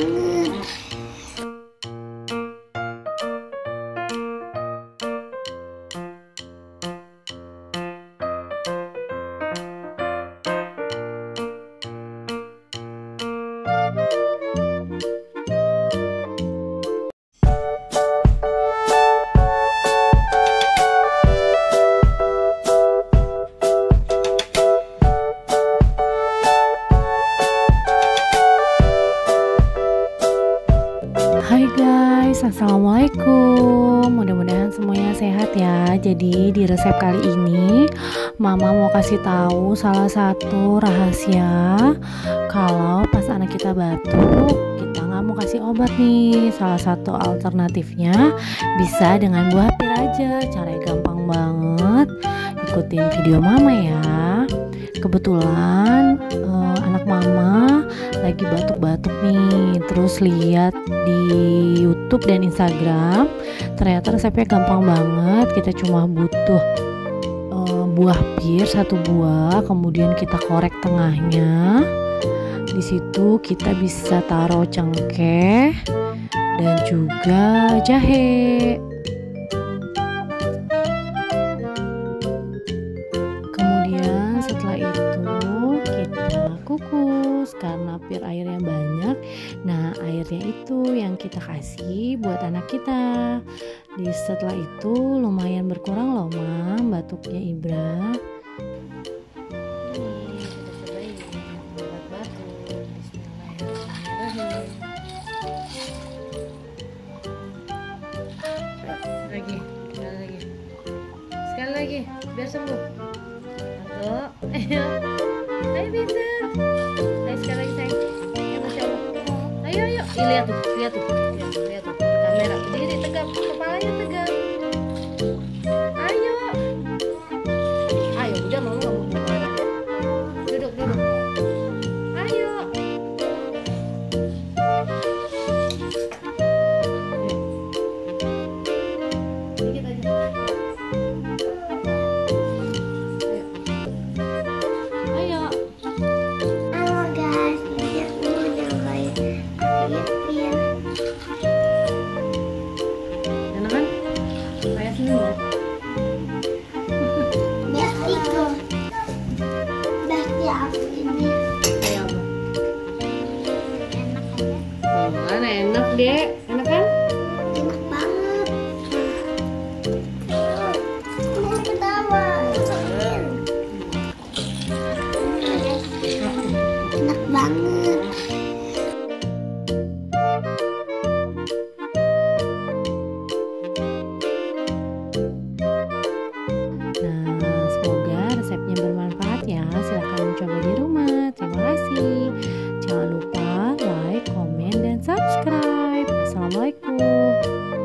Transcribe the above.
banget. Hai guys, assalamualaikum. Mudah-mudahan semuanya sehat ya. Jadi di resep kali ini Mama mau kasih tahu salah satu rahasia kalau pas anak kita batuk kita nggak mau kasih obat nih. Salah satu alternatifnya bisa dengan buah pir aja. Caranya gampang banget. Ikutin video Mama ya. Kebetulan anak Mama lagi batuk-batuk nih, terus lihat di YouTube dan Instagram ternyata resepnya gampang banget. Kita cuma butuh buah pir satu buah, kemudian kita korek tengahnya. Di situ kita bisa taruh cengkeh dan juga jahe. Kemudian setelah itu kita kukus karena pir airnya banyak. Nah, airnya itu yang kita kasih buat anak kita. Setelah itu lumayan berkurang loh, Mam, batuknya Ibra. Nih, kita cobain obat batuk. Bismillahirrahmanirrahim. Sekali lagi, biar sembuh. Satu, ayo bisa. Ayo sekali lagi sayang. Ya, Masya Allah. Ayo. Lihat tuh. Kamera berdiri tegap, kepalanya tegap. Ayo, udah mama nggak mau kemana. Duduk. Ayo. Dikit aja. Ayo. Halo guys, ini aku nyobain pir. Enak kan? Kayak semua. Besti aku ini Kayak apa? enak aja, Mana enak deh, enak kan? enak banget. Mau ketawa, enak banget. Nah, semoga resepnya bermanfaat ya. Silahkan mencoba di rumah. Terima kasih. Jangan lupa like, komen, dan subscribe. Assalamualaikum.